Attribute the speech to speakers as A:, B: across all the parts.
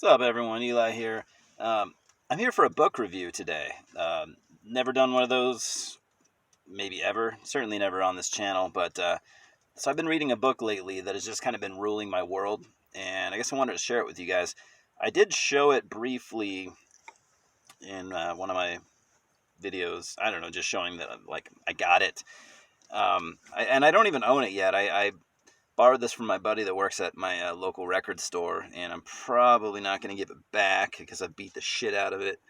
A: What's up, everyone? Eli here. I'm here for a book review today. Never done one of those, maybe ever. Certainly never on this channel. So I've been reading a book lately that has just kind of been ruling my world, and I guess I wanted to share it with you guys. I did show it briefly in one of my videos. I don't know, just showing that like I got it. And I don't even own it yet. I borrowed this from my buddy that works at my local record store, and I'm probably not going to give it back because I beat the shit out of it,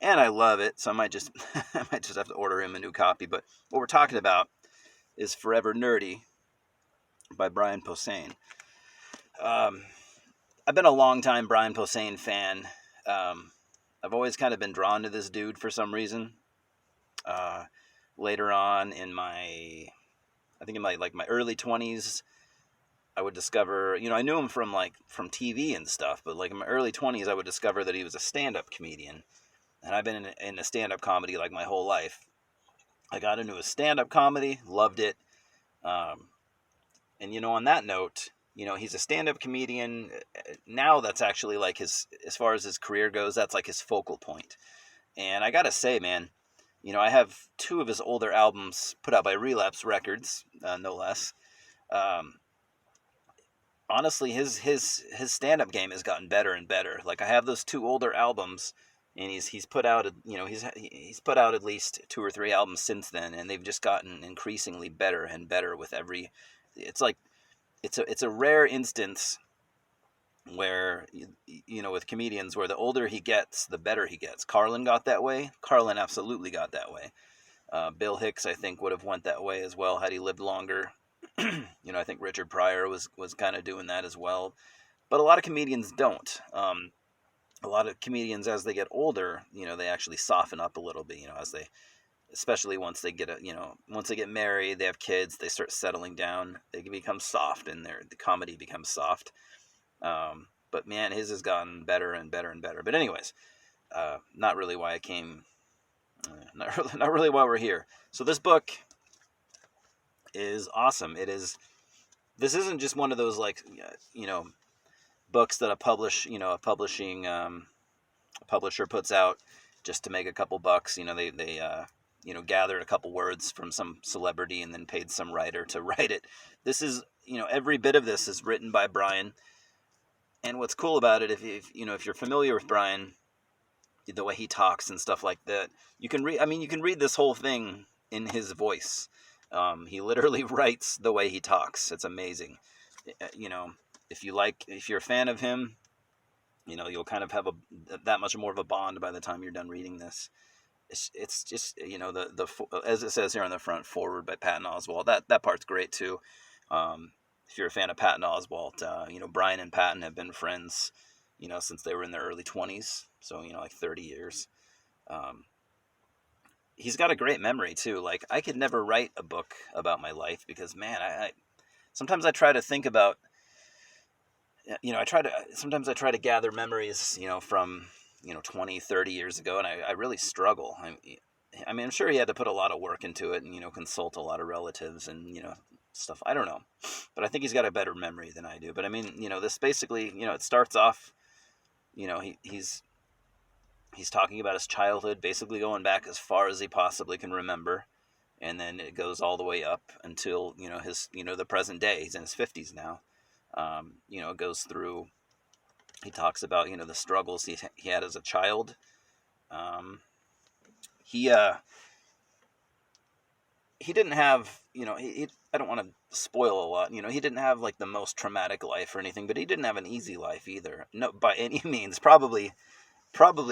A: and I love it. So I might just I might just have to order him a new copy. But what we're talking about is Forever Nerdy by Brian Posehn. Um, I've been a long time Brian Posehn fan. Um, I've always kind of been drawn to this dude for some reason. Uh, Later on in I think in my early 20s, I would discover, I knew him from TV and stuff, but like in my early 20s, I would discover that he was a stand-up comedian, and I've been in a stand-up comedy like my whole life. I got into a stand-up comedy, loved it, um, and on that note, he's a stand-up comedian now. That's actually like as far as his career goes, that's like his focal point. And I gotta say, man, I have two of his older albums put out by Relapse Records, no less. Um, Honestly, his stand up game has gotten better and better. Like I have those two older albums, and he's put out he's put out at least two or three albums since then, and they've just gotten increasingly better and better with every. It's like it's a rare instance where with comedians where the older he gets, the better he gets. Carlin got that way. Carlin absolutely got that way. Bill Hicks, I think, would have went that way as well had he lived longer. I think Richard Pryor was kind of doing that as well, but a lot of comedians don't. A lot of comedians, as they get older, they actually soften up a little bit. Especially once they once they get married, they have kids, they start settling down, they become soft, and the comedy becomes soft. But man, his has gotten better and better and better. But anyways, not really why I came. Not really why we're here. So this book is awesome. It is. This isn't just one of those like books that a publishing publisher puts out just to make a couple bucks. They gathered a couple words from some celebrity and then paid some writer to write it. This is every bit of this is written by Brian. And what's cool about it, if you're familiar with Brian, the way he talks and stuff like that, you can read. I mean, you can read this whole thing in his voice. He literally writes the way he talks. It's amazing. If you're a fan of him, you'll kind of have that much more of a bond by the time you're done reading this. It's just the as it says here on the front, forward by Patton Oswalt. That part's great too. If you're a fan of Patton Oswalt, Brian and Patton have been friends, since they were in their early 20s, so like 30 years. Um, he's got a great memory too. Like I could never write a book about my life because man, I sometimes I try to think about sometimes I try to gather memories, from 20, 30 years ago, and I really struggle. I mean, I'm sure he had to put a lot of work into it and consult a lot of relatives and stuff. I don't know, but I think he's got a better memory than I do. But I mean, this basically, it starts off, he's talking about his childhood, basically going back as far as he possibly can remember, and then it goes all the way up until his the present day. He's in his 50s now. It goes through. He talks about the struggles he had as a child. Um, he he didn't have I don't want to spoil a lot. He didn't have like the most traumatic life or anything, but he didn't have an easy life either. No, by any means. Probably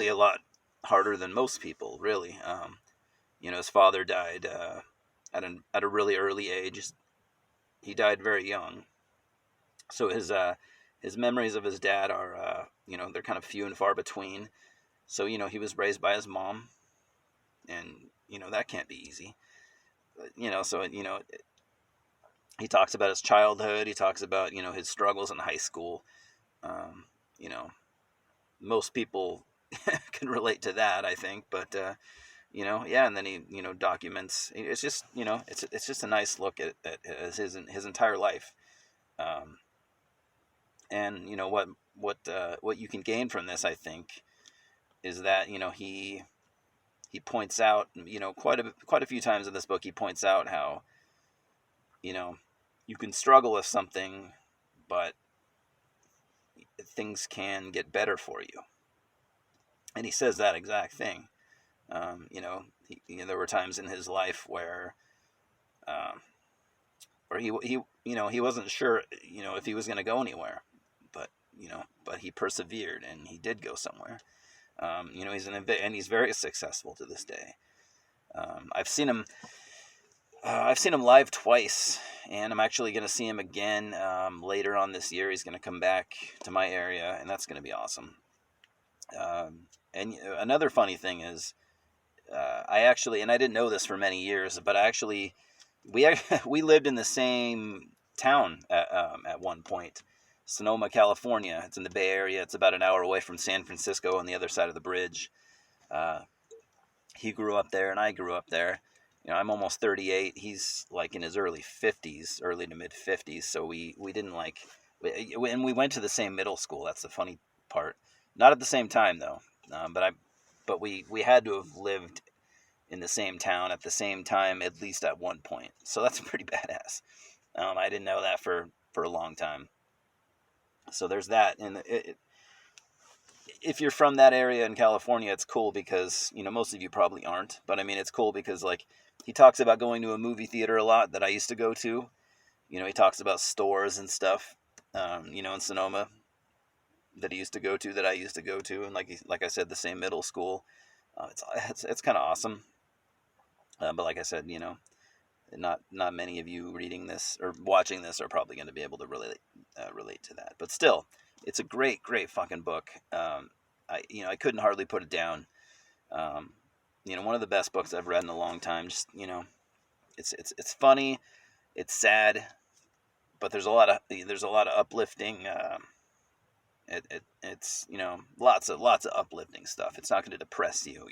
A: a lot harder than most people, really. His father died at a really early age. He died very young, so his memories of his dad are they're kind of few and far between. So he was raised by his mom, and that can't be easy. So he talks about his childhood. He talks about his struggles in high school. Um, you know, Most people can relate to that, I think. But yeah, and then he documents. It's just it's just a nice look at his entire life. Um, And what you can gain from this, I think, is that he points out, quite a few times in this book, he points out how you can struggle with something, but things can get better for you. And he says that exact thing. There were times in his life where he wasn't sure, if he was going to go anywhere, but he persevered and he did go somewhere. He's very successful to this day. I've seen him live twice, and I'm actually going to see him again later on this year. He's going to come back to my area, and that's going to be awesome. And another funny thing is, I didn't know this for many years, but we lived in the same town at one point, Sonoma, California. It's in the Bay Area. It's about an hour away from San Francisco on the other side of the bridge. He grew up there, and I grew up there. I'm almost 38. He's like in his early to mid 50s. So we didn't and we went to the same middle school. That's the funny part. Not at the same time though. But we had to have lived in the same town at the same time, at least at one point. So that's pretty badass. I didn't know that for a long time. So there's that. And if you're from that area in California, it's cool because, most of you probably aren't. But I mean, it's cool because he talks about going to a movie theater a lot that I used to go to. He talks about stores and stuff, in Sonoma that he used to go to, that I used to go to. And like I said, the same middle school. It's kind of awesome. But like I said, not many of you reading this or watching this are probably going to be able to relate to that. But still, it's a great, great fucking book. I couldn't hardly put it down. One of the best books I've read in a long time. Just it's funny, it's sad, but there's a lot of uplifting. It's lots of uplifting stuff. It's not going to depress you.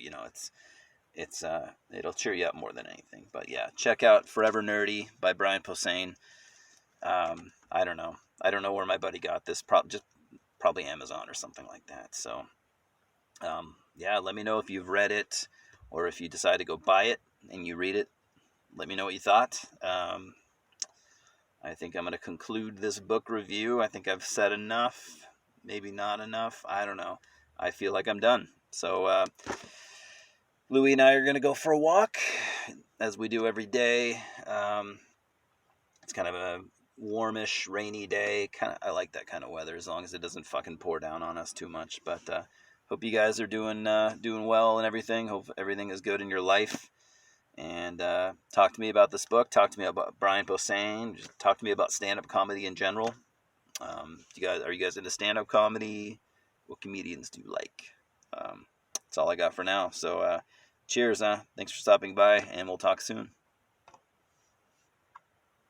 A: It'll cheer you up more than anything. But yeah, check out Forever Nerdy by Brian Posehn. I don't know where my buddy got this. Probably Amazon or something like that. So yeah, let me know if you've read it, or if you decide to go buy it and you read it. Let me know what you thought. I think I'm going to conclude this book review. I think I've said enough. Maybe not enough. I don't know. I feel like I'm done. So Louie and I are going to go for a walk, as we do every day. It's kind of a warmish, rainy day. I like that kind of weather, as long as it doesn't fucking pour down on us too much. But hope you guys are doing well and everything. Hope everything is good in your life. And talk to me about this book. Talk to me about Brian Posehn. Just talk to me about stand-up comedy in general. Are you guys into stand-up comedy? What comedians do you like? That's all I got for now. So cheers, huh? Thanks for stopping by, and we'll talk soon.